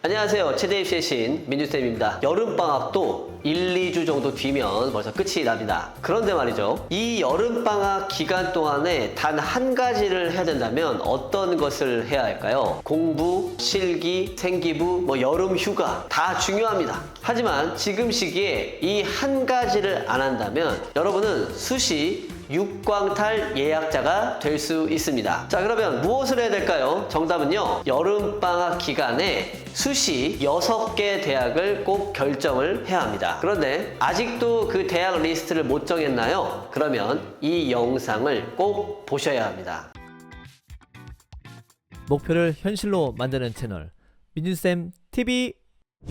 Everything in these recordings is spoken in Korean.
안녕하세요. 최대입시의 신 민주쌤입니다. 여름방학도 1, 2주 정도 뒤면 벌써 끝이 납니다. 그런데 말이죠. 이 여름방학 기간 동안에 단 한 가지를 해야 된다면 어떤 것을 해야 할까요? 공부, 실기, 생기부, 여름휴가 다 중요합니다. 하지만 지금 시기에 이 한 가지를 안 한다면 여러분은 수시 육광탈 예약자가 될 수 있습니다. 자, 그러면 무엇을 해야 될까요? 정답은요, 여름방학 기간에 수시 6개 대학을 꼭 결정을 해야 합니다. 그런데 아직도 그 대학 리스트를 못 정했나요? 그러면 이 영상을 꼭 보셔야 합니다. 목표를 현실로 만드는 채널 민준쌤 TV.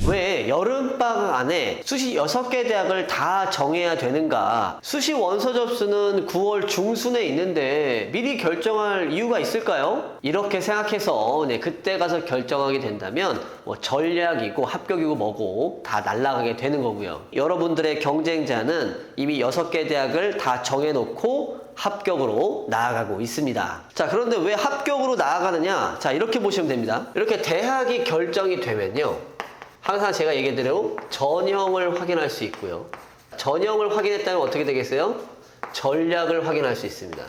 왜 여름방학 안에 수시 6개 대학을 다 정해야 되는가? 수시 원서 접수는 9월 중순에 있는데 미리 결정할 이유가 있을까요? 이렇게 생각해서 그때 가서 결정하게 된다면 전략이고 합격이고 뭐고 다 날아가게 되는 거고요. 여러분들의 경쟁자는 이미 6개 대학을 다 정해놓고 합격으로 나아가고 있습니다. 자, 그런데 왜 합격으로 나아가느냐? 자, 이렇게 보시면 됩니다. 이렇게 대학이 결정이 되면요, 항상 제가 얘기한 대로 전형을 확인할 수 있고요. 전형을 확인했다면 어떻게 되겠어요? 전략을 확인할 수 있습니다.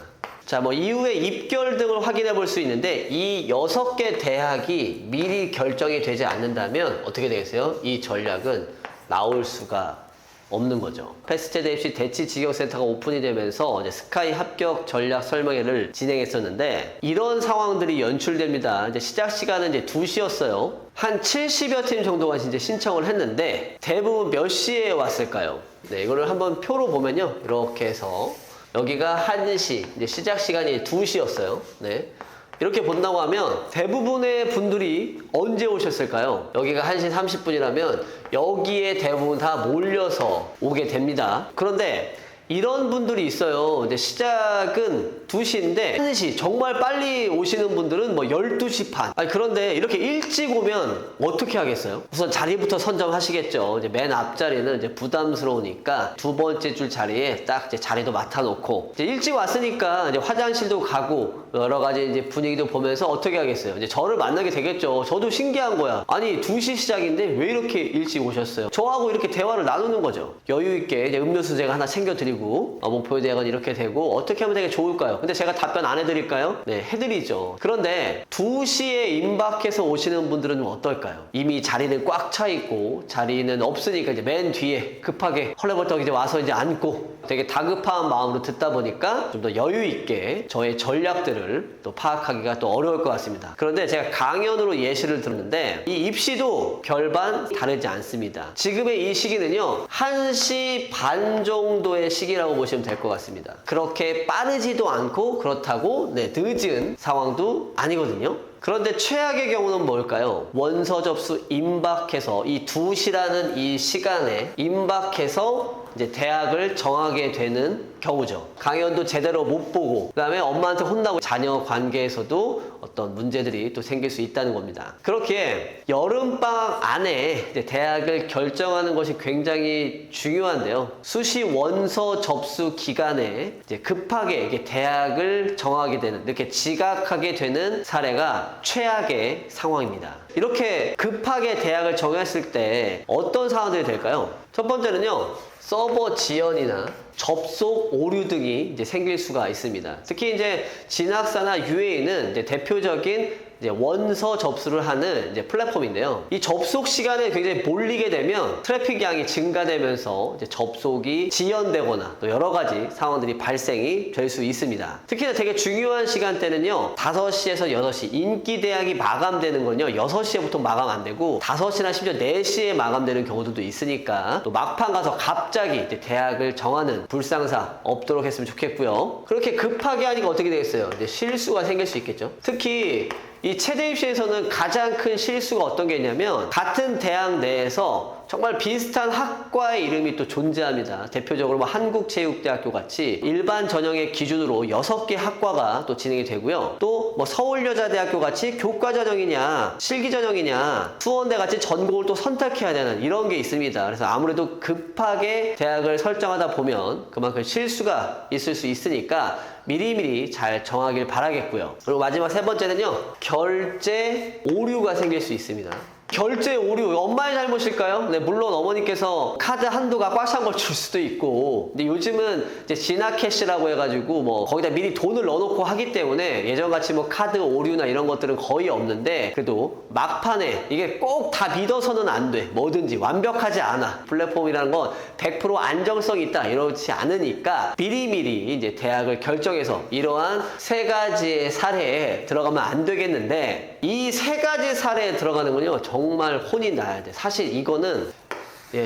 자, 이후에 입결 등을 확인해 볼 수 있는데 이 6개 대학이 미리 결정이 되지 않는다면 어떻게 되겠어요? 이 전략은 나올 수가 없는 거죠. 패스트체대 입시 대치 직역센터가 오픈이 되면서 이제 스카이 합격 전략 설명회를 진행했었는데 이런 상황들이 연출됩니다. 이제 시작 시간은 이제 2시였어요. 한 70여 팀 정도가 이제 신청을 했는데 대부분 몇 시에 왔을까요? 네, 이거를 한번 표로 보면요, 이렇게 해서 여기가 1시, 이제 시작 시간이 2시였어요. 네. 이렇게 본다고 하면 대부분의 분들이 언제 오셨을까요? 여기가 1시 30분이라면 여기에 대부분 다 몰려서 오게 됩니다. 그런데 이런 분들이 있어요. 이제 시작은 2시인데 1시, 정말 빨리 오시는 분들은 12시 반. 그런데 이렇게 일찍 오면 어떻게 하겠어요? 우선 자리부터 선점하시겠죠. 이제 맨 앞자리는 이제 부담스러우니까 두 번째 줄 자리에 딱 이제 자리도 맡아놓고, 이제 일찍 왔으니까 이제 화장실도 가고 여러 가지 이제 분위기도 보면서 어떻게 하겠어요? 이제 저를 만나게 되겠죠. 저도 신기한 거야. 아니, 2시 시작인데 왜 이렇게 일찍 오셨어요? 저하고 이렇게 대화를 나누는 거죠. 여유 있게 이제 음료수 제가 하나 챙겨드리고, 목표 대학은 이렇게 되고 어떻게 하면 되게 좋을까요? 근데 제가 답변 안 해드릴까요? 네, 해드리죠. 그런데 2시에 임박해서 오시는 분들은 어떨까요? 이미 자리는 꽉 차 있고 자리는 없으니까 이제 맨 뒤에 급하게 헐레벌떡 이제 와서 이제 앉고 되게 다급한 마음으로 듣다 보니까 좀 더 여유 있게 저의 전략들을 또 파악하기가 또 어려울 것 같습니다. 그런데 제가 강연으로 예시를 들었는데 이 입시도 별반 다르지 않습니다. 지금의 이 시기는요, 1시 반 정도의 시기라고 보시면 될 것 같습니다. 그렇게 빠르지도 않고 그렇다고 늦은 상황도 아니거든요. 그런데 최악의 경우는 뭘까요? 원서 접수 임박해서 이 2시라는 이 시간에 임박해서 이제 대학을 정하게 되는 경우죠. 강연도 제대로 못 보고 그 다음에 엄마한테 혼나고 자녀 관계에서도 어떤 문제들이 또 생길 수 있다는 겁니다. 그렇게 여름방학 안에 이제 대학을 결정하는 것이 굉장히 중요한데요. 수시 원서 접수 기간에 이제 급하게 이게 대학을 정하게 되는, 이렇게 지각하게 되는 사례가 최악의 상황입니다. 이렇게 급하게 대학을 정했을 때 어떤 상황들이 될까요? 첫 번째는요, 서버 지연이나 접속 오류 등이 이제 생길 수가 있습니다. 특히 이제 진학사나 UA는 이제 대표적인 이제 원서 접수를 하는 이제 플랫폼인데요. 이 접속 시간에 굉장히 몰리게 되면 트래픽 양이 증가되면서 이제 접속이 지연되거나 또 여러 가지 상황들이 발생이 될 수 있습니다. 특히나 되게 중요한 시간대는요, 5시에서 6시, 인기 대학이 마감되는 건요, 6시에 보통 마감 안 되고 5시나 심지어 4시에 마감되는 경우들도 있으니까 또 막판 가서 갑자기 이제 대학을 정하는 불상사 없도록 했으면 좋겠고요. 그렇게 급하게 하니까 어떻게 되겠어요? 이제 실수가 생길 수 있겠죠. 특히 이 체대 입시에서는 가장 큰 실수가 어떤 게 있냐면 같은 대학 내에서 정말 비슷한 학과의 이름이 또 존재합니다. 대표적으로 한국체육대학교 같이 일반 전형의 기준으로 6개 학과가 또 진행이 되고요. 또 서울여자대학교 같이 교과 전형이냐 실기 전형이냐 수원대 같이 전공을 또 선택해야 되는 이런 게 있습니다. 그래서 아무래도 급하게 대학을 설정하다 보면 그만큼 실수가 있을 수 있으니까 미리미리 잘 정하길 바라겠고요. 그리고 마지막 세 번째는요, 결제 오류가 생길 수 있습니다. 결제 오류, 엄마의 잘못일까요? 네, 물론 어머니께서 카드 한도가 꽉 찬 걸 줄 수도 있고, 근데 요즘은 이제 지나캐시라고 해가지고 뭐 거기다 미리 돈을 넣어놓고 하기 때문에 예전같이 뭐 카드 오류나 이런 것들은 거의 없는데, 그래도 막판에 이게 꼭 다 믿어서는 안 돼. 뭐든지 완벽하지 않아. 플랫폼이라는 건 100% 안정성이 있다 이러지 않으니까 미리미리 이제 대학을 결정해서 이러한 세 가지의 사례에 들어가면 안 되겠는데, 이 세 가지 사례에 들어가는군요. 정말 혼이 나야 돼. 사실 이거는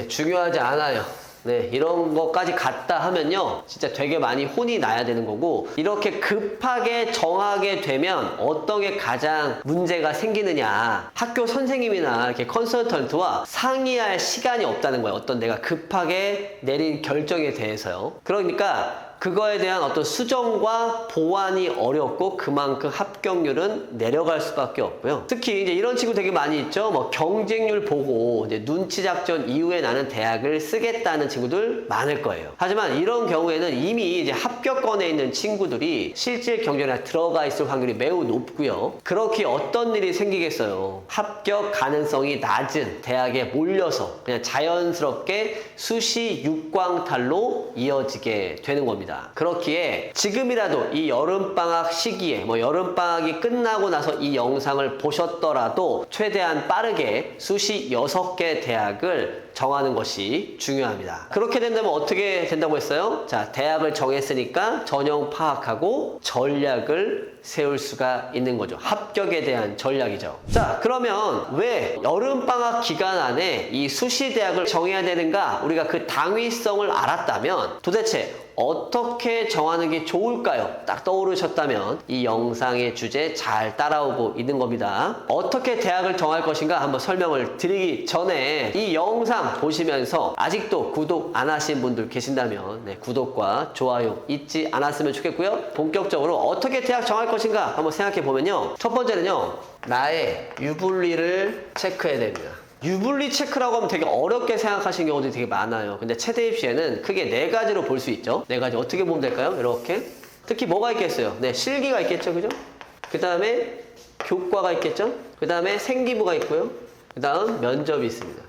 중요하지 않아요. 네, 이런 것까지 갔다 하면요, 진짜 되게 많이 혼이 나야 되는 거고, 이렇게 급하게 정하게 되면 어떤 게 가장 문제가 생기느냐, 학교 선생님이나 이렇게 컨설턴트와 상의할 시간이 없다는 거예요. 어떤 내가 급하게 내린 결정에 대해서요. 그러니까 그거에 대한 어떤 수정과 보완이 어렵고 그만큼 합격률은 내려갈 수밖에 없고요. 특히 이제 이런 친구 되게 많이 있죠. 뭐 경쟁률 보고 이제 눈치 작전 이후에 나는 대학을 쓰겠다는 친구들 많을 거예요. 하지만 이런 경우에는 이미 이제 합격권에 있는 친구들이 실질 경쟁에 들어가 있을 확률이 매우 높고요. 그렇게 어떤 일이 생기겠어요. 합격 가능성이 낮은 대학에 몰려서 그냥 자연스럽게 수시 육광탈로 이어지게 되는 겁니다. 그렇기에 지금이라도 이 여름방학 시기에, 뭐 여름방학이 끝나고 나서 이 영상을 보셨더라도 최대한 빠르게 수시 6개 대학을 정하는 것이 중요합니다. 그렇게 된다면 어떻게 된다고 했어요? 자, 대학을 정했으니까 전형 파악하고 전략을 세울 수가 있는 거죠. 합격에 대한 전략이죠. 자, 그러면 왜 여름방학 기간 안에 이 수시 대학을 정해야 되는가? 우리가 그 당위성을 알았다면 도대체 어떻게 정하는 게 좋을까요? 딱 떠오르셨다면 이 영상의 주제 잘 따라오고 있는 겁니다. 어떻게 대학을 정할 것인가 한번 설명을 드리기 전에 이 영상 보시면서 아직도 구독 안 하신 분들 계신다면 구독과 좋아요 잊지 않았으면 좋겠고요. 본격적으로 어떻게 대학 정할 것인가 한번 생각해 보면요. 첫 번째는요, 나의 유불리를 체크해야 됩니다. 유불리 체크라고 하면 되게 어렵게 생각하시는 경우들이 되게 많아요. 근데 최대 입시에는 크게 네 가지로 볼 수 있죠. 네 가지 어떻게 보면 될까요? 이렇게. 특히 뭐가 있겠어요? 네, 실기가 있겠죠. 그죠? 그 다음에 교과가 있겠죠. 그 다음에 생기부가 있고요. 그 다음 면접이 있습니다.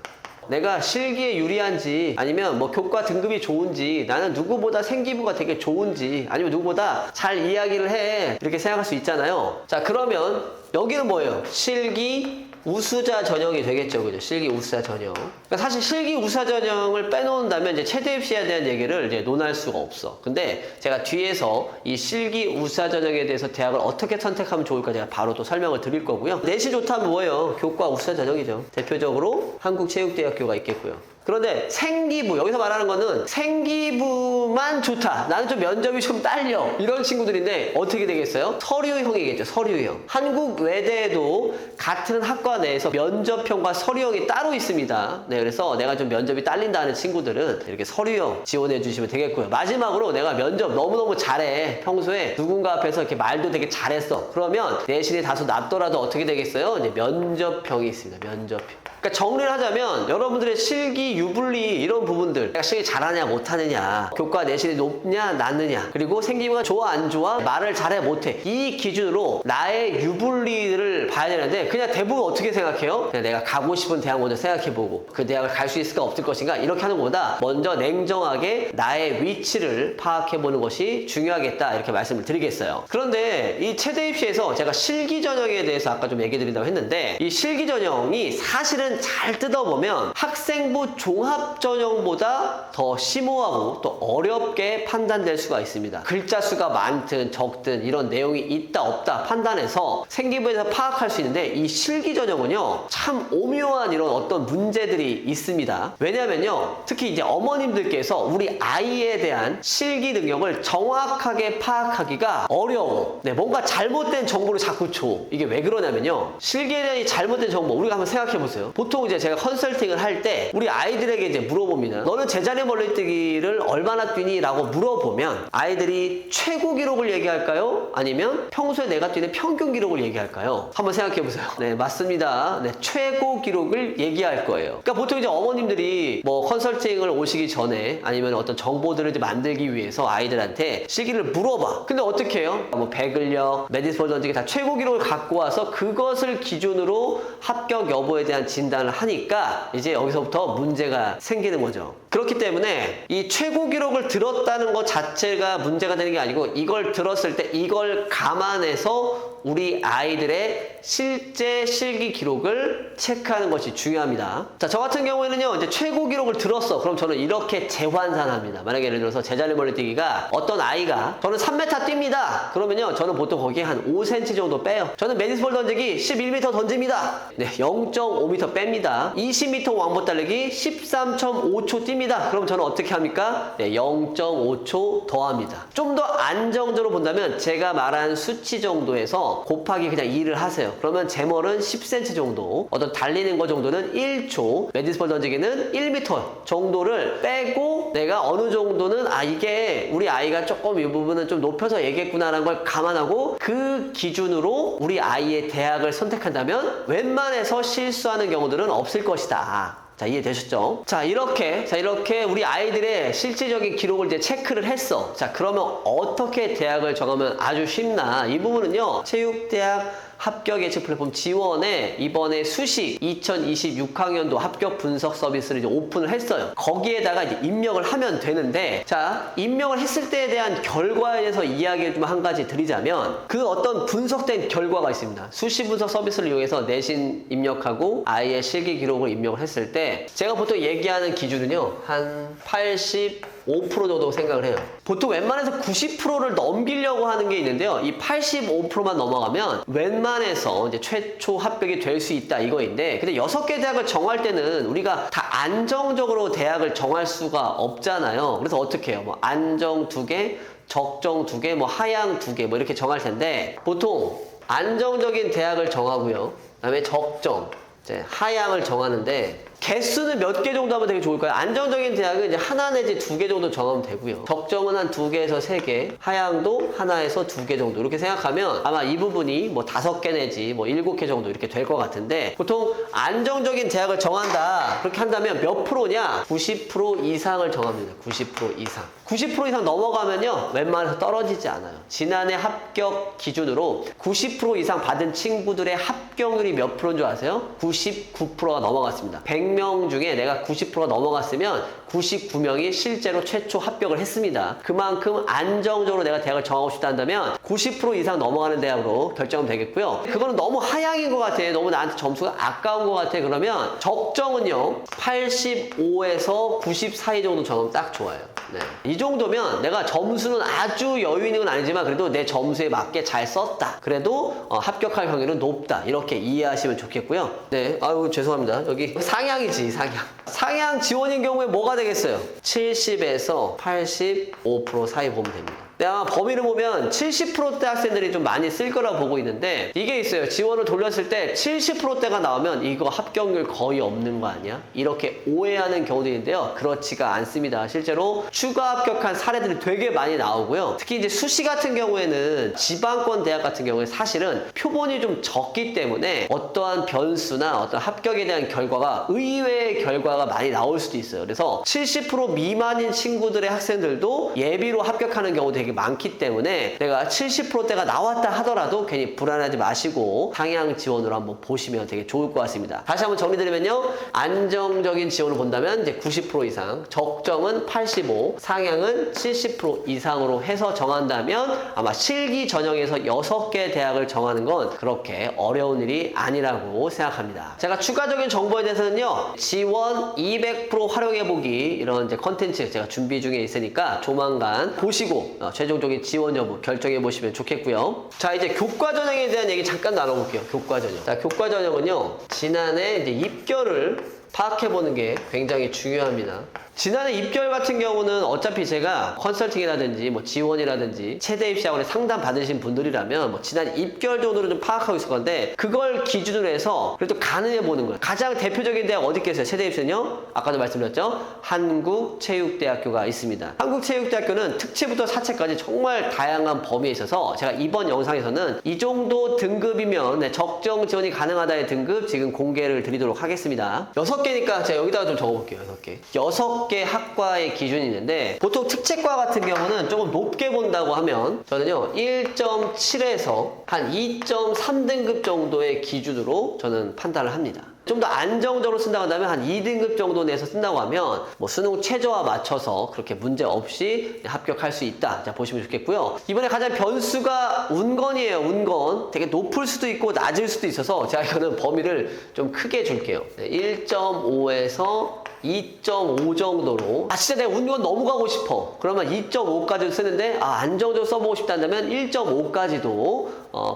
내가 실기에 유리한지, 아니면 뭐 교과 등급이 좋은지, 나는 누구보다 생기부가 되게 좋은지, 아니면 누구보다 잘 이야기를 해, 이렇게 생각할 수 있잖아요. 자, 그러면 여기는 뭐예요? 실기 우수자 전형이 되겠죠. 그죠? 실기 우수자 전형. 그러니까 사실 실기 우수자 전형을 빼놓는다면 이제 최대 입시에 대한 얘기를 이제 논할 수가 없어. 근데 제가 뒤에서 이 실기 우수자 전형에 대해서 대학을 어떻게 선택하면 좋을까 제가 바로 또 설명을 드릴 거고요. 내신 좋다면 뭐예요? 교과 우수자 전형이죠. 대표적으로 한국체육대학교가 있겠고요. 그런데 생기부, 여기서 말하는 거는 생기부만 좋다, 나는 좀 면접이 좀 딸려, 이런 친구들인데 어떻게 되겠어요? 서류형이겠죠. 서류형. 한국 외대에도 같은 학과 내에서 면접형과 서류형이 따로 있습니다. 네, 그래서 내가 좀 면접이 딸린다는 친구들은 이렇게 서류형 지원해 주시면 되겠고요. 마지막으로 내가 면접 너무너무 잘해, 평소에 누군가 앞에서 이렇게 말도 되게 잘했어, 그러면 내신이 다소 낮더라도 어떻게 되겠어요? 이제 면접형이 있습니다. 면접형. 그러니까 정리를 하자면 여러분들의 실기, 유불리 이런 부분들, 내가 실기 잘하냐 못하느냐, 교과 내신이 높냐 낮느냐, 그리고 생기부가 좋아 안 좋아, 말을 잘해 못해, 이 기준으로 나의 유불리를 봐야 되는데, 그냥 대부분 어떻게 생각해요? 그냥 내가 가고 싶은 대학 먼저 생각해보고 그 대학을 갈 수 있을까 없을 것인가 이렇게 하는 것보다 먼저 냉정하게 나의 위치를 파악해보는 것이 중요하겠다, 이렇게 말씀을 드리겠어요. 그런데 이 최대 입시에서 제가 실기 전형에 대해서 아까 좀 얘기 드린다고 했는데, 이 실기 전형이 사실은 잘 뜯어보면 학생부 종합 전형보다 더 심오하고 또 어렵게 판단될 수가 있습니다. 글자 수가 많든 적든 이런 내용이 있다 없다 판단해서 생기부에서 파악할 수 있는데, 이 실기 전형은요 참 오묘한 이런 어떤 문제들이 있습니다. 왜냐면요, 특히 이제 어머님들께서 우리 아이에 대한 실기 능력을 정확하게 파악하기가 어려워. 네, 뭔가 잘못된 정보를 자꾸 줘. 이게 왜 그러냐면요, 실기에 대한 이 잘못된 정보, 우리가 한번 생각해 보세요. 보통 이제 제가 컨설팅을 할 때 우리 아이 아이들에게 이제 물어봅니다. 너는 제자리 멀리뛰기를 얼마나 뛰니? 라고 물어보면 아이들이 최고 기록을 얘기할까요? 아니면 평소에 내가 뛰는 평균 기록을 얘기할까요? 한번 생각해 보세요. 네, 맞습니다. 네, 최고 기록을 얘기할 거예요. 그러니까 보통 이제 어머님들이 뭐 컨설팅을 오시기 전에 아니면 어떤 정보들을 이제 만들기 위해서 아이들한테 실기를 물어봐. 근데 어떻게 해요? 뭐 배근력, 메디스볼 던지기 다 최고 기록을 갖고 와서 그것을 기준으로 합격 여부에 대한 진단을 하니까 이제 여기서부터 문제가 생기는 거죠. 그렇기 때문에 이 최고 기록을 들었다는 것 자체가 문제가 되는 게 아니고 이걸 들었을 때 이걸 감안해서 우리 아이들의 실제 실기 기록을 체크하는 것이 중요합니다. 자, 저 같은 경우에는요, 이제 최고 기록을 들었어. 그럼 저는 이렇게 재환산합니다. 만약에 예를 들어서 제자리 멀리뛰기가 어떤 아이가 저는 3m 뜁니다. 그러면요, 저는 보통 거기에 한 5cm 정도 빼요. 저는 메디스볼 던지기 11m 던집니다. 네, 0.5m 뺍니다. 20m 왕복 달리기 13.5초 뜁니다. 그럼 저는 어떻게 합니까? 네, 0.5초 더합니다. 좀 더 안정적으로 본다면 제가 말한 수치 정도에서 곱하기 그냥 2를 하세요. 그러면 제멀은 10cm 정도, 어떤 달리는 거 정도는 1초, 메디스볼 던지기는 1m 정도를 빼고 내가 어느 정도는 이게 우리 아이가 조금 이 부분은 좀 높여서 얘기했구나라는 걸 감안하고 그 기준으로 우리 아이의 대학을 선택한다면 웬만해서 실수하는 경우들은 없을 것이다. 자, 이해되셨죠? 자, 이렇게 우리 아이들의 실질적인 기록을 이제 체크를 했어. 자, 그러면 어떻게 대학을 정하면 아주 쉽나? 이 부분은요, 체육대학 합격 예측 플랫폼 지원에 이번에 수시 2026학년도 합격 분석 서비스를 이제 오픈을 했어요. 거기에다가 이제 입력을 하면 되는데, 자, 입력을 했을 때에 대한 결과에 대해서 이야기를 좀 한 가지 드리자면, 그 어떤 분석된 결과가 있습니다. 수시 분석 서비스를 이용해서 내신 입력하고 아이의 실기 기록을 입력을 했을 때, 제가 보통 얘기하는 기준은요, 한 85% 정도 생각을 해요. 보통 웬만해서 90%를 넘기려고 하는 게 있는데요. 이 85%만 넘어가면 웬만해서 이제 최초 합격이 될 수 있다 이거인데, 근데 6개 대학을 정할 때는 우리가 다 안정적으로 대학을 정할 수가 없잖아요. 그래서 어떻게 해요? 뭐 안정 2개, 적정 2개, 뭐 하향 2개 뭐 이렇게 정할 텐데, 보통 안정적인 대학을 정하고요. 그다음에 적정, 이제 하향을 정하는데, 개수는 몇 개 정도 하면 되게 좋을까요? 안정적인 대학은 이제 하나 내지 2개 정도 정하면 되고요. 적정은 한 2개에서 3개, 하향도 하나에서 2개 정도 이렇게 생각하면 아마 이 부분이 뭐 5개 내지 뭐 7개 정도 이렇게 될 것 같은데, 보통 안정적인 대학을 정한다 그렇게 한다면 몇 프로냐? 90% 이상을 정합니다. 90% 이상. 90% 이상 넘어가면요, 웬만해서 떨어지지 않아요. 지난해 합격 기준으로 90% 이상 받은 친구들의 합격률이 몇 프로인 줄 아세요? 99%가 넘어갔습니다. 100명 중에 내가 90%가 넘어갔으면 99명이 실제로 최초 합격을 했습니다. 그만큼 안정적으로 내가 대학을 정하고 싶다 한다면 90% 이상 넘어가는 대학으로 결정하면 되겠고요. 그거는 너무 하향인 것 같아. 너무 나한테 점수가 아까운 것 같아. 그러면 적정은요, 85에서 90 사이 정도 정하면 딱 좋아요. 네. 이 정도면 내가 점수는 아주 여유 있는 건 아니지만 그래도 내 점수에 맞게 잘 썼다. 그래도 합격할 확률은 높다. 이렇게 이해하시면 좋겠고요. 네, 아유 죄송합니다. 여기 상향이지, 상향. 상향 지원인 경우에 뭐가 되겠어요? 70에서 85% 사이 보면 됩니다. 아마 범위를 보면 70%대 학생들이 좀 많이 쓸 거라 보고 있는데, 이게 있어요. 지원을 돌렸을 때 70%대가 나오면 이거 합격률 거의 없는 거 아니야? 이렇게 오해하는 경우도 있는데요. 그렇지가 않습니다. 실제로 추가 합격한 사례들이 되게 많이 나오고요. 특히 이제 수시 같은 경우에는 지방권 대학 같은 경우에 사실은 표본이 좀 적기 때문에 어떠한 변수나 어떤 합격에 대한 결과가 의외의 결과가 많이 나올 수도 있어요. 그래서 70% 미만인 친구들의 학생들도 예비로 합격하는 경우 되게 많기 때문에 내가 70%대가 나왔다 하더라도 괜히 불안하지 마시고 상향 지원으로 한번 보시면 되게 좋을 것 같습니다. 다시 한번 정리드리면요, 안정적인 지원을 본다면 이제 90% 이상, 적정은 85, 상향은 70% 이상으로 해서 정한다면 아마 실기 전형에서 6개 대학을 정하는 건 그렇게 어려운 일이 아니라고 생각합니다. 제가 추가적인 정보에 대해서는요, 지원 200% 활용해보기 이런 이제 컨텐츠 제가 준비 중에 있으니까 조만간 보시고 최종적인 지원 여부 결정해 보시면 좋겠고요. 자, 이제 교과 전형에 대한 얘기 잠깐 나눠볼게요. 교과 전형. 자, 교과 전형은요, 지난해 이제 입결을 파악해보는 게 굉장히 중요합니다. 지난해 입결 같은 경우는 어차피 제가 컨설팅이라든지 뭐 지원이라든지 최대 입시학원에 상담 받으신 분들이라면 뭐 지난 입결 정도로 좀 파악하고 있을 건데 그걸 기준으로 해서 그래도 가늠해 보는 거예요. 가장 대표적인 대학 어디 있겠어요? 최대 입시는요? 아까도 말씀드렸죠? 한국체육대학교가 있습니다. 한국체육대학교는 특채부터 사채까지 정말 다양한 범위에 있어서 제가 이번 영상에서는 이 정도 등급이면 네, 적정 지원이 가능하다의 등급 지금 공개를 드리도록 하겠습니다. 6개니까 제가 여기다가 좀 적어볼게요. 6개. 6개 학과의 기준이 있는데 보통 특채과 같은 경우는 조금 높게 본다고 하면 저는요 1.7에서 한 2.3등급 정도의 기준으로 저는 판단을 합니다. 좀 더 안정적으로 쓴다고 한다면 한 2등급 정도 내서 쓴다고 하면 뭐 수능 최저와 맞춰서 그렇게 문제 없이 합격할 수 있다. 자, 보시면 좋겠고요. 이번에 가장 변수가 운건이에요. 운건. 되게 높을 수도 있고 낮을 수도 있어서 제가 이거는 범위를 좀 크게 줄게요. 1.5에서 2.5 정도로 진짜 내가 운건 너무 가고 싶어 그러면 2.5까지 쓰는데 안정적으로 써보고 싶다면 1.5까지도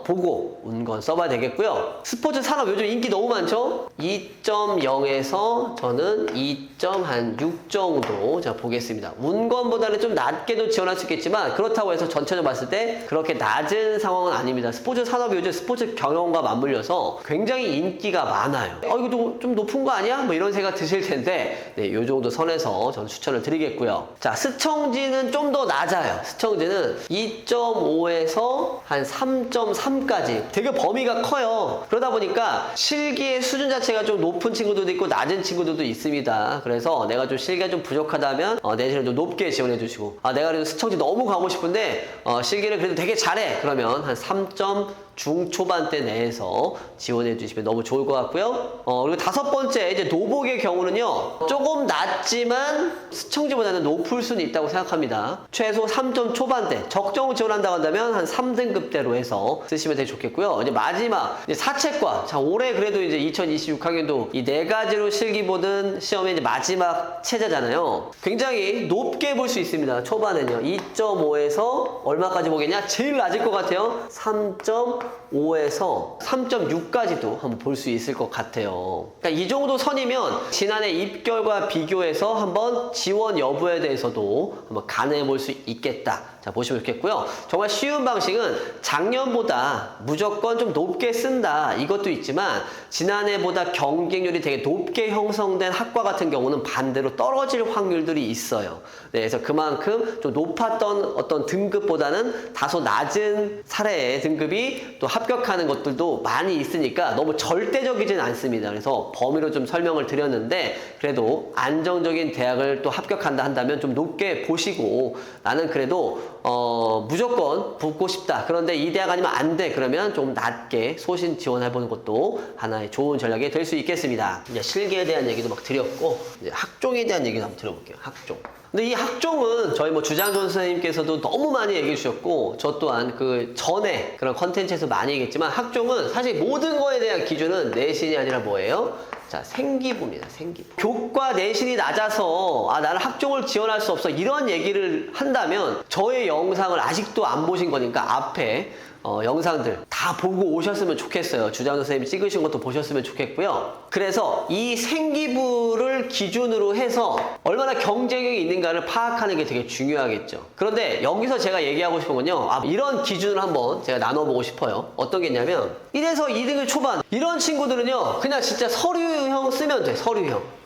보고 운건 써봐야 되겠고요. 스포츠 산업 요즘 인기 너무 많죠? 2.0에서 저는 2.6 정도 자 보겠습니다. 운건보다는 좀 낮게도 지원할 수 있겠지만 그렇다고 해서 전체적으로 봤을 때 그렇게 낮은 상황은 아닙니다. 스포츠 산업이 요즘 스포츠 경영과 맞물려서 굉장히 인기가 많아요. 이거 좀 높은 거 아니야? 뭐 이런 생각 드실 텐데 네, 요 정도 선에서 저는 추천을 드리겠고요. 자, 스청지는 좀 더 낮아요. 스청지는 2.5에서 한 3.3까지 되게 범위가 커요. 그러다 보니까 실기의 수준 자체가 좀 높은 친구들도 있고 낮은 친구들도 있습니다. 그래서 내가 좀 실기가 좀 부족하다면 내신을 좀 높게 지원해 주시고 내가 그래도 스청지 너무 가고 싶은데 실기를 그래도 되게 잘해 그러면 한 3점 중초반대 내에서 지원해 주시면 너무 좋을 것 같고요. 그리고 5번째 이제 노복의 경우는요 조금 낮지만 스청지보다는 높을 수는 있다고 생각합니다. 최소 3점 초반대 적정 지원한다고 한다면 한 3등급대로 해서 쓰시면 되게 좋겠고요. 이제 마지막 이제 사채과. 자, 올해 그래도 이제 2026학년도 이 4가지로 실기 보는 시험의 이제 마지막 체제잖아요. 굉장히 높게 볼 수 있습니다. 초반에는요 2.5에서 얼마까지 보겠냐? 제일 낮을 것 같아요. 3.5에서 3.6까지도 한번 볼 수 있을 것 같아요. 그러니까 이 정도 선이면 지난해 입결과 비교해서 한번 지원 여부에 대해서도 한번 가늠해 볼 수 있겠다. 자, 보시면 좋겠고요. 정말 쉬운 방식은 작년보다 무조건 좀 높게 쓴다. 이것도 있지만 지난해보다 경쟁률이 되게 높게 형성된 학과 같은 경우는 반대로 떨어질 확률들이 있어요. 네, 그래서 그만큼 좀 높았던 어떤 등급보다는 다소 낮은 사례의 등급이 또 합격하는 것들도 많이 있으니까 너무 절대적이진 않습니다. 그래서 범위로 좀 설명을 드렸는데 그래도 안정적인 대학을 또 합격한다 한다면 좀 높게 보시고 나는 그래도 무조건 붙고 싶다. 그런데 이 대학 아니면 안 돼. 그러면 좀 낮게 소신 지원해보는 것도 하나의 좋은 전략이 될 수 있겠습니다. 이제 실기에 대한 얘기도 막 드렸고 이제 학종에 대한 얘기도 한번 들어볼게요. 학종. 근데 이 학종은 저희 뭐 주장전 선생님께서도 너무 많이 얘기해 주셨고 저 또한 그 전에 그런 컨텐츠에서 많이 얘기했지만 학종은 사실 모든 거에 대한 기준은 내신이 아니라 뭐예요? 자, 생기부입니다. 생기부. 교과 내신이 낮아서 나는 학종을 지원할 수 없어 이런 얘기를 한다면 저의 영상을 아직도 안 보신 거니까 앞에 영상들 다 보고 오셨으면 좋겠어요. 주장 선생님이 찍으신 것도 보셨으면 좋겠고요. 그래서 이 생기부를 기준으로 해서 얼마나 경쟁력이 있는가를 파악하는 게 되게 중요하겠죠. 그런데 여기서 제가 얘기하고 싶은 건요. 이런 기준을 한번 제가 나눠보고 싶어요. 어떤 게 있냐면 1에서 2등급 초반 이런 친구들은요. 그냥 진짜 서류형 쓰면 돼.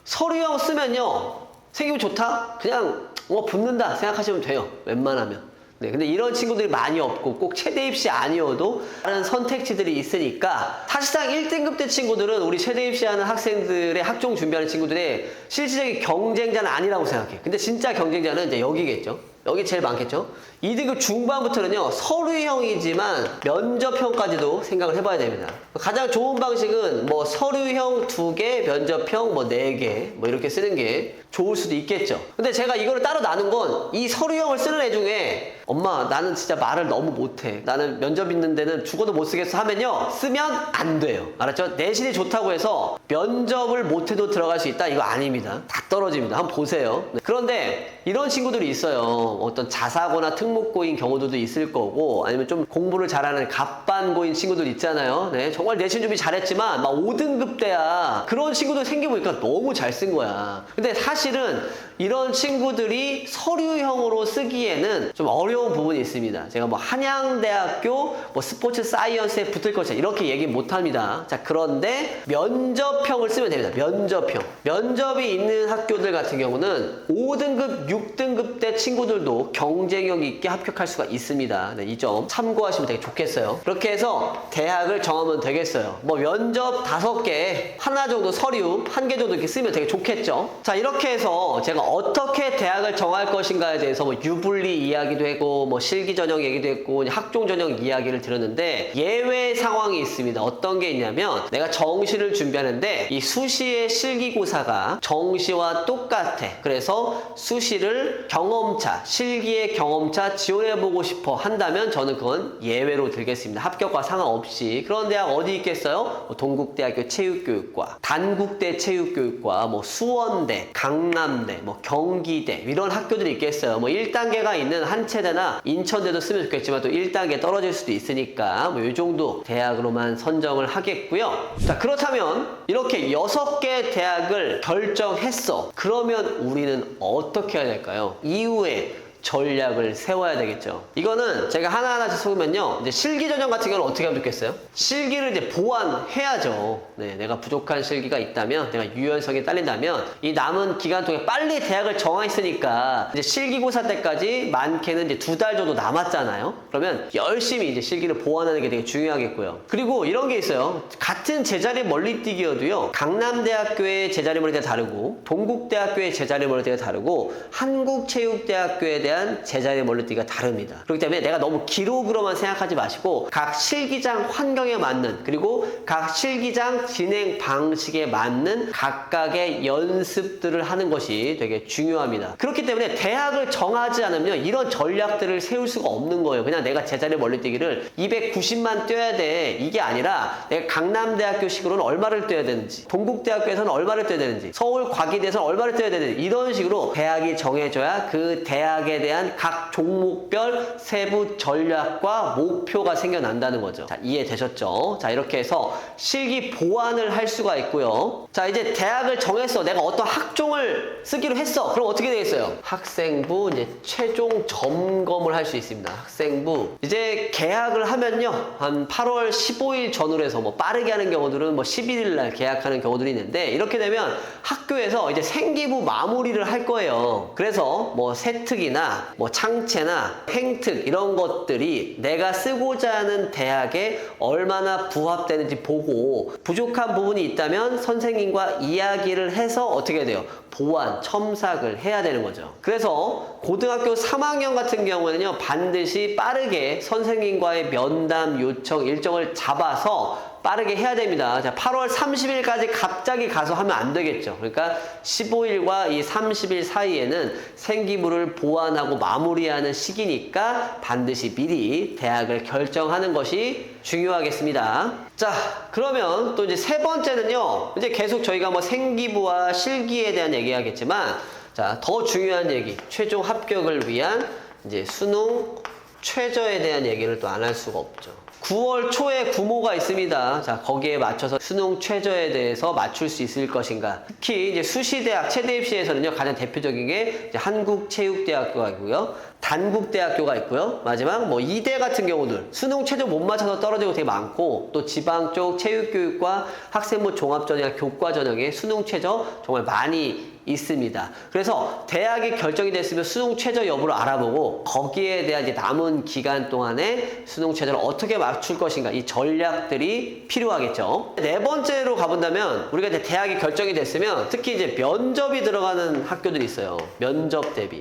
서류형 쓰면요. 생기부 좋다? 그냥 붙는다 생각하시면 돼요. 웬만하면. 네, 근데 이런 친구들이 많이 없고 꼭 최대 입시 아니어도 다른 선택지들이 있으니까 사실상 1등급 대 친구들은 우리 최대 입시하는 학생들의 학종 준비하는 친구들의 실질적인 경쟁자는 아니라고 생각해요. 근데 진짜 경쟁자는 이제 여기겠죠. 여기 제일 많겠죠. 2등급 중반부터는요 서류형이지만 면접형까지도 생각을 해봐야 됩니다. 가장 좋은 방식은 뭐 서류형 2개, 면접형 뭐 4개 뭐 이렇게 쓰는 게 좋을 수도 있겠죠. 근데 제가 이거를 따로 나눈 건 이 서류형을 쓰는 애 중에 엄마 나는 진짜 말을 너무 못해. 나는 면접 있는 데는 죽어도 못 쓰겠어 하면요. 쓰면 안 돼요. 알았죠? 내신이 좋다고 해서 면접을 못해도 들어갈 수 있다? 이거 아닙니다. 다 떨어집니다. 한번 보세요. 네. 그런데 이런 친구들이 있어요. 어떤 자사고나 특목고인 경우들도 있을 거고 아니면 좀 공부를 잘하는 갑반고인 친구들 있잖아요. 네, 정말 내신 준비 잘했지만 막 5등급 대야 그런 친구들 생겨보니까 너무 잘 쓴 거야. 근데 사실은 이런 친구들이 서류형으로 쓰기에는 좀 어려운 부분이 있습니다. 제가 뭐 한양대학교 뭐 스포츠 사이언스에 붙을 것이다 이렇게 얘기 못 합니다. 자, 그런데 면접형을 쓰면 됩니다. 면접형. 면접이 있는 학교들 같은 경우는 5등급, 6등급 대 친구들도 경쟁력 있게 합격할 수가 있습니다. 네, 이 점 참고하시면 되게 좋겠어요. 그렇게 해서 대학을 정하면 되겠어요. 뭐 면접 5개, 하나 정도 서류 1개 정도 이렇게 쓰면 되게 좋겠죠. 자, 이렇게 해서 제가 어떻게 대학을 정할 것인가에 대해서 뭐 유불리 이야기도 했고 뭐 실기 전형 얘기도 했고 학종 전형 이야기를 들었는데 예외 상황이 있습니다. 어떤 게 있냐면 내가 정시를 준비하는데 이 수시의 실기고사가 정시와 똑같아. 그래서 수시를 경험차, 실기의 경험차 지원해보고 싶어 한다면 저는 그건 예외로 들겠습니다. 합격과 상관없이. 그런 대학 어디 있겠어요? 뭐 동국대학교 체육교육과, 단국대 체육교육과, 뭐 수원대, 강남대, 뭐 경기대 이런 학교들이 있겠어요. 뭐 1단계가 있는 한체대나 인천대도 쓰면 좋겠지만 또 1단계 떨어질 수도 있으니까 뭐 이 정도 대학으로만 선정을 하겠고요. 자, 그렇다면 이렇게 6개 대학을 결정했어. 그러면 우리는 어떻게 해야 될까요? 이후에 전략을 세워야 되겠죠. 이거는 제가 하나하나 적으면요. 이제 실기 전형 같은 경우는 어떻게 하면 좋겠어요? 실기를 이제 보완해야죠. 네, 내가 부족한 실기가 있다면, 내가 유연성이 딸린다면, 이 남은 기간 동안 빨리 대학을 정했으니까, 이제 실기고사 때까지 많게는 이제 2달 정도 남았잖아요. 그러면 열심히 이제 실기를 보완하는 게 되게 중요하겠고요. 그리고 이런 게 있어요. 같은 제자리 멀리뛰기여도요. 강남대학교의 제자리 멀리뛰기가 다르고, 동국대학교의 제자리 멀리뛰기가 다르고, 한국체육대학교에 대한 제자리 멀리뛰기가 다릅니다. 그렇기 때문에 내가 너무 기록으로만 생각하지 마시고 각 실기장 환경에 맞는 그리고 각 실기장 진행 방식에 맞는 각각의 연습들을 하는 것이 되게 중요합니다. 그렇기 때문에 대학을 정하지 않으면 이런 전략들을 세울 수가 없는 거예요. 그냥 내가 제자리 멀리뛰기를 290만 뛰어야 돼. 이게 아니라 내가 강남대학교식으로는 얼마를 뛰어야 되는지, 동국대학교에서는 얼마를 뛰어야 되는지, 서울과기대에서는 얼마를 뛰어야 되는지 이런 식으로 대학이 정해져야 그 대학에 대한 각 종목별 세부 전략과 목표가 생겨난다는 거죠. 자, 이해되셨죠? 자, 이렇게 해서 실기 보완을 할 수가 있고요. 자, 이제 대학을 정했어. 내가 어떤 학종을 쓰기로 했어. 그럼 어떻게 되겠어요? 학생부 이제 최종 점검을 할 수 있습니다. 학생부 이제 계약을 하면요. 한 8월 15일 전후로 해서 뭐 빠르게 하는 경우들은 뭐 11일 날 계약하는 경우들이 있는데 이렇게 되면 학교에서 이제 생기부 마무리를 할 거예요. 그래서 뭐 세특이나 뭐 창체나 행특 이런 것들이 내가 쓰고자 하는 대학에 얼마나 부합되는지 보고 부족한 부분이 있다면 선생님과 이야기를 해서 어떻게 돼요? 보완, 첨삭을 해야 되는 거죠. 그래서 고등학교 3학년 같은 경우에는요, 반드시 빠르게 선생님과의 면담 요청 일정을 잡아서 빠르게 해야 됩니다. 자, 8월 30일까지 갑자기 가서 하면 안 되겠죠. 그러니까 15일과 이 30일 사이에는 생기부를 보완하고 마무리하는 시기니까 반드시 미리 대학을 결정하는 것이 중요하겠습니다. 자, 그러면 또 이제 세 번째는요, 이제 계속 저희가 뭐 생기부와 실기에 대한 얘기 하겠지만, 자, 더 중요한 얘기, 최종 합격을 위한 이제 수능 최저에 대한 얘기를 또 안 할 수가 없죠. 9월 초에 구모가 있습니다. 자, 거기에 맞춰서 수능 최저에 대해서 맞출 수 있을 것인가. 특히 이제 수시대학 최대 입시에서는요, 가장 대표적인 게 이제 한국체육대학교가 있고요, 단국대학교가 있고요, 마지막 뭐 이대 같은 경우들 수능 최저 못 맞춰서 떨어지고 되게 많고, 또 지방 쪽 체육교육과 학생부 종합전형, 교과전형에 수능 최저 정말 많이 있습니다. 그래서 대학이 결정이 됐으면 수능 최저 여부를 알아보고 거기에 대한 이제 남은 기간 동안에 수능 최저를 어떻게 맞출 것인가, 이 전략들이 필요하겠죠. 네 번째로 가본다면 우리가 이제 대학이 결정이 됐으면 특히 이제 면접이 들어가는 학교들이 있어요. 면접 대비.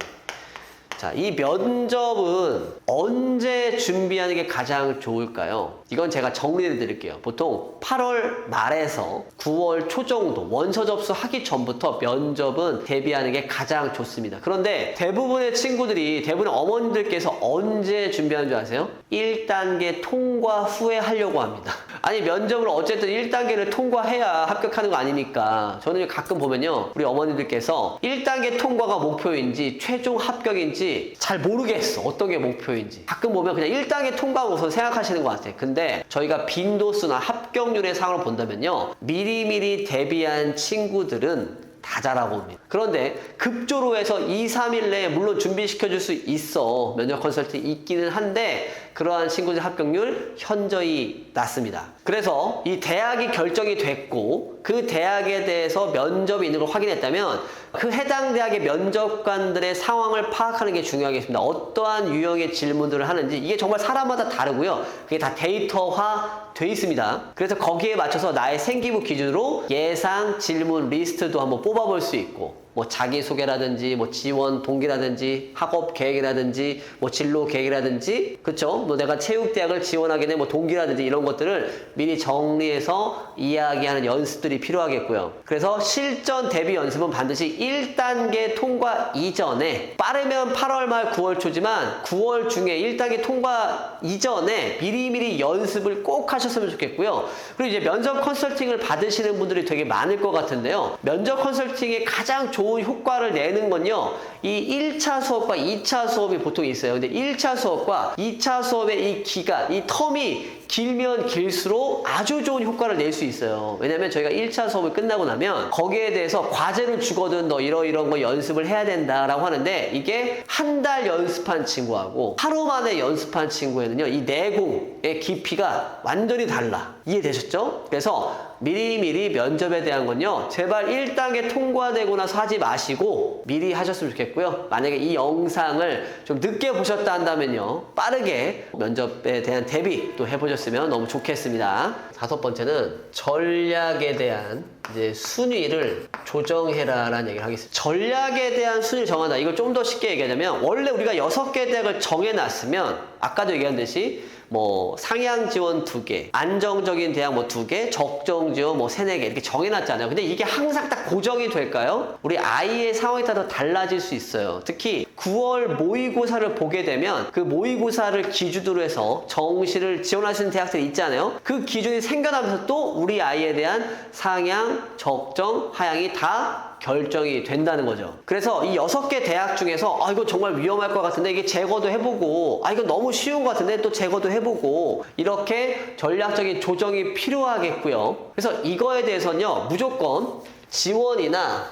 자, 이 면접은 언제 준비하는 게 가장 좋을까요? 이건 제가 정리해 드릴게요. 보통 8월 말에서 9월 초 정도 원서 접수하기 전부터 면접은 대비하는 게 가장 좋습니다. 그런데 대부분의 친구들이, 대부분의 어머님들께서 언제 준비하는 줄 아세요? 1단계 통과 후에 하려고 합니다. 아니, 면접을 어쨌든 1단계를 통과해야 합격하는 거 아닙니까? 저는 가끔 보면요, 우리 어머님들께서 1단계 통과가 목표인지 최종 합격인지 잘 모르겠어. 어떤 게 목표인지. 가끔 보면 그냥 1단계 통과하고 우선 생각하시는 것 같아요. 근데 저희가 빈도수나 합격률의 상황을 본다면요, 미리미리 대비한 친구들은 다 잘하고 옵니다. 그런데 급조로 해서 2, 3일 내에 물론 준비시켜줄 수 있어. 면접 컨설팅 있기는 한데 그러한 친구들 합격률 현저히 낮습니다. 그래서 이 대학이 결정이 됐고 그 대학에 대해서 면접이 있는 걸 확인했다면 그 해당 대학의 면접관들의 상황을 파악하는 게 중요하겠습니다. 어떠한 유형의 질문들을 하는지 이게 정말 사람마다 다르고요. 그게 다 데이터화 돼 있습니다. 그래서 거기에 맞춰서 나의 생기부 기준으로 예상 질문 리스트도 한번 뽑아볼 수 있고, 뭐 자기소개라든지 뭐 지원 동기라든지 학업 계획이라든지 뭐 진로 계획이라든지, 그쵸? 뭐 내가 체육대학을 지원하게 된 뭐 동기라든지 이런 것들을 미리 정리해서 이야기하는 연습들이 필요하겠고요. 그래서 실전 대비 연습은 반드시 1단계 통과 이전에, 빠르면 8월 말 9월 초지만 9월 중에 1단계 통과 이전에 미리미리 연습을 꼭 하셨으면 좋겠고요. 그리고 이제 면접 컨설팅을 받으시는 분들이 되게 많을 것 같은데요. 면접 컨설팅의 가장 좋은 효과를 내는 건요, 이 1차 수업과 2차 수업이 보통 있어요. 근데 1차 수업과 2차 수업의 이 기간, 이 텀이 길면 길수록 아주 좋은 효과를 낼 수 있어요. 왜냐면 저희가 1차 수업을 끝나고 나면 거기에 대해서 과제를 주거든, 너 이런 거 연습을 해야 된다라고 하는데, 이게 한 달 연습한 친구하고 하루 만에 연습한 친구에는요, 이 내공의 깊이가 완전히 달라. 이해되셨죠? 그래서 미리미리 면접에 대한 건요, 제발 1단계 통과되고 나서 하지 마시고 미리 하셨으면 좋겠고요. 만약에 이 영상을 좀 늦게 보셨다 한다면요, 빠르게 면접에 대한 대비 또 해보셨으면 너무 좋겠습니다. 5번째는 전략에 대한 이제 순위를 조정해라 라는 얘기를 하겠습니다. 전략에 대한 순위를 정한다. 이걸 좀 더 쉽게 얘기하자면, 원래 우리가 6개 대학을 정해놨으면 아까도 얘기한 듯이 뭐 상향 지원 2개, 안정적인 대학 뭐 2개, 적정 지원 뭐 3, 4개 이렇게 정해놨잖아요. 근데 이게 항상 딱 고정이 될까요? 우리 아이의 상황에 따라 달라질 수 있어요. 특히 9월 모의고사를 보게 되면 그 모의고사를 기준으로 해서 정시를 지원하시는 대학들이 있잖아요. 그 기준이 생겨나면서 또 우리 아이에 대한 상향, 적정, 하향이 다 결정이 된다는 거죠. 그래서 이 6개 대학 중에서 이거 정말 위험할 것 같은데 이게 제거도 해보고, 이거 너무 쉬운 것 같은데 또 제거도 해보고, 이렇게 전략적인 조정이 필요하겠고요. 그래서 이거에 대해서는요, 무조건 지원이나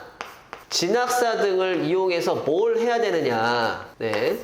진학사 등을 이용해서 뭘 해야 되느냐. 네.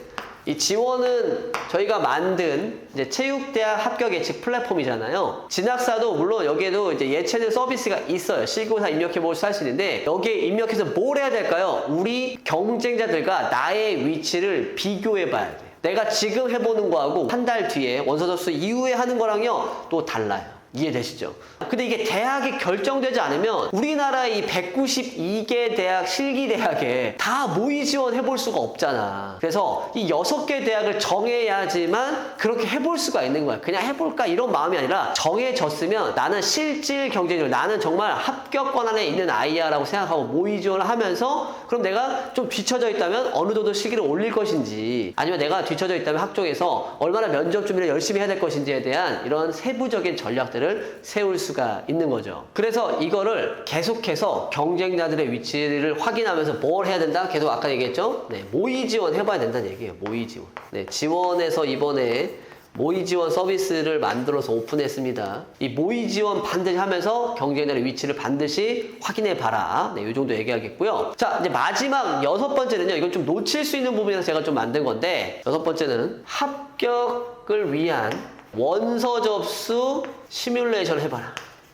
이 지원은 저희가 만든 이제 체육대학 합격 예측 플랫폼이잖아요. 진학사도 물론 여기에도 이제 예체능 서비스가 있어요. 실기고사 입력해보고 할 수 있는데, 여기에 입력해서 뭘 해야 될까요? 우리 경쟁자들과 나의 위치를 비교해봐야 돼요. 내가 지금 해보는 거하고 한 달 뒤에 원서 접수 이후에 하는 거랑요 또 달라요. 이해되시죠? 근데 이게 대학이 결정되지 않으면 우리나라 이 192개 대학 실기대학에 다 모의 지원 해볼 수가 없잖아. 그래서 이 6개 대학을 정해야지만 그렇게 해볼 수가 있는 거야. 그냥 해볼까 이런 마음이 아니라, 정해졌으면 나는 실질 경쟁률, 나는 정말 합격권 안에 있는 아이야 라고 생각하고 모의 지원을 하면서, 그럼 내가 좀 뒤처져 있다면 어느 정도 실기를 올릴 것인지, 아니면 내가 뒤처져 있다면 학종에서 얼마나 면접 준비를 열심히 해야 될 것인지에 대한 이런 세부적인 전략들을 세울 수가 있는 거죠. 그래서 이거를 계속해서 경쟁자들의 위치를 확인하면서 뭘 해야 된다? 계속 아까 얘기했죠? 네, 모의 지원 해봐야 된다는 얘기예요. 모의 지원. 네, 지원에서 이번에 모의 지원 서비스를 만들어서 오픈했습니다. 이 모의 지원 반드시 하면서 경쟁자의 위치를 반드시 확인해 봐라. 네, 이 정도 얘기하겠고요. 자, 이제 마지막 6번째는요. 이건 좀 놓칠 수 있는 부분에서 제가 좀 만든 건데, 6번째는 합격을 위한 원서 접수 시뮬레이션을 해봐라.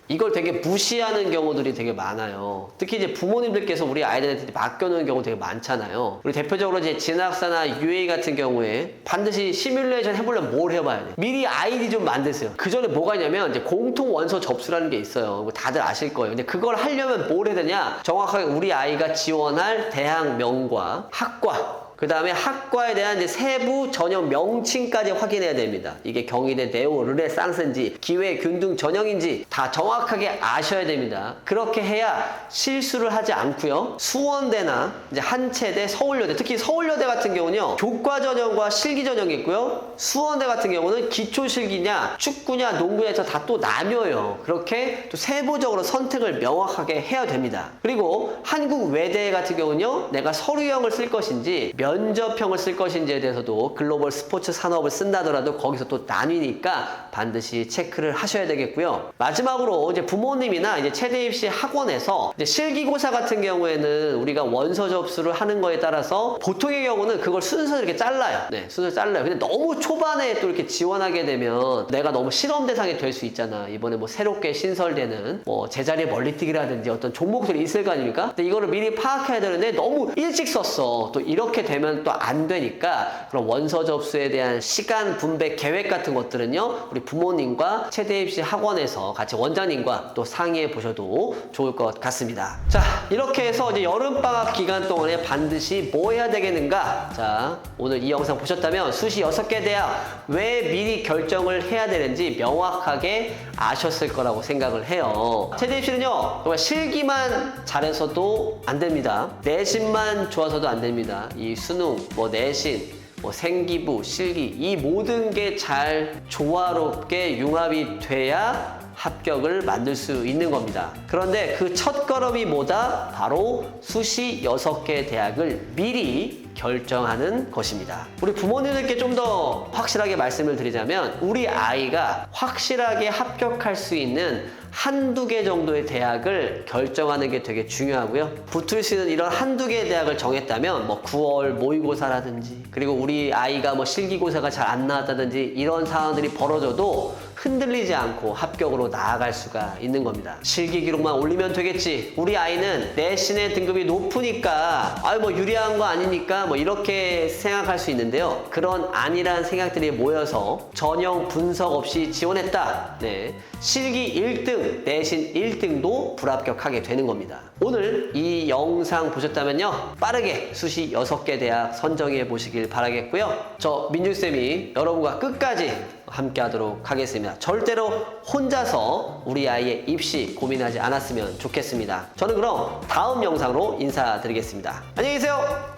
이걸 되게 무시하는 경우들이 되게 많아요. 특히 이제 부모님들께서 우리 아이들한테 맡겨놓은 경우 되게 많잖아요. 그리고 대표적으로 이제 진학사나 UA 같은 경우에 반드시 시뮬레이션 해보려면 뭘 해봐야 돼? 미리 아이디 좀 만드세요. 그 전에 뭐가 있냐면 이제 공통 원서 접수라는 게 있어요. 다들 아실 거예요. 근데 그걸 하려면 뭘 해야 되냐? 정확하게 우리 아이가 지원할 대학명과 학과, 그 다음에 학과에 대한 이제 세부 전형 명칭까지 확인해야 됩니다. 이게 경희대 네오 르네상스인지 기회 균등 전형인지 다 정확하게 아셔야 됩니다. 그렇게 해야 실수를 하지 않고요. 수원대나 이제 한체대, 서울여대, 특히 서울여대 같은 경우는요, 교과 전형과 실기 전형이 있고요. 수원대 같은 경우는 기초 실기냐, 축구냐, 농구냐 해서 다 또 나뉘어요. 그렇게 또 세부적으로 선택을 명확하게 해야 됩니다. 그리고 한국 외대 같은 경우는요, 내가 서류형을 쓸 것인지 면접형을 쓸 것인지에 대해서도 글로벌 스포츠 산업을 쓴다더라도 거기서 또 나뉘니까 반드시 체크를 하셔야 되겠고요. 마지막으로 이제 부모님이나 이제 체대 입시 학원에서 이제 실기고사 같은 경우에는 우리가 원서 접수를 하는 거에 따라서 보통의 경우는 그걸 순서를 이렇게 잘라요. 네, 순서를 잘라요. 근데 너무 초반에 또 이렇게 지원하게 되면 내가 너무 실험 대상이 될 수 있잖아. 이번에 뭐 새롭게 신설되는 뭐 제자리 멀리뛰기라든지 어떤 종목들이 있을 거 아닙니까? 근데 이거를 미리 파악해야 되는데 너무 일찍 썼어. 또 이렇게 되면 또 안 되니까 그런 원서 접수에 대한 시간 분배 계획 같은 것들은요, 우리 부모님과 체대 입시 학원에서 같이 원장님과 또 상의해 보셔도 좋을 것 같습니다. 자, 이렇게 해서 이제 여름방학 기간 동안에 반드시 뭐 해야 되겠는가? 자, 오늘 이 영상 보셨다면 수시 6개 대학 왜 미리 결정을 해야 되는지 명확하게 아셨을 거라고 생각을 해요. 체대 입시는요, 정말 실기만 잘해서도 안 됩니다. 내신만 좋아서도 안 됩니다. 이 수능, 뭐 내신, 뭐 생기부, 실기, 이 모든 게 잘 조화롭게 융합이 돼야 합격을 만들 수 있는 겁니다. 그런데 그 첫걸음이 뭐다? 바로 수시 6개 대학을 미리 결정하는 것입니다. 우리 부모님들께 좀 더 확실하게 말씀을 드리자면 우리 아이가 확실하게 합격할 수 있는 한두 개 정도의 대학을 결정하는 게 되게 중요하고요. 붙을 수 있는 이런 한두 개의 대학을 정했다면 뭐 9월 모의고사라든지 그리고 우리 아이가 뭐 실기고사가 잘 안 나왔다든지 이런 상황들이 벌어져도 흔들리지 않고 합격으로 나아갈 수가 있는 겁니다. 실기 기록만 올리면 되겠지. 우리 아이는 내신의 등급이 높으니까 뭐 유리한 거 아니니까 뭐 이렇게 생각할 수 있는데요. 그런 아니란 생각들이 모여서 전형 분석 없이 지원했다. 네. 실기 1등, 내신 1등도 불합격하게 되는 겁니다. 오늘 이 영상 보셨다면요, 빠르게 수시 6개 대학 선정해 보시길 바라겠고요. 저 민준쌤이 여러분과 끝까지 함께 하도록 하겠습니다. 절대로 혼자서 우리 아이의 입시 고민하지 않았으면 좋겠습니다. 저는 그럼 다음 영상으로 인사드리겠습니다. 안녕히 계세요.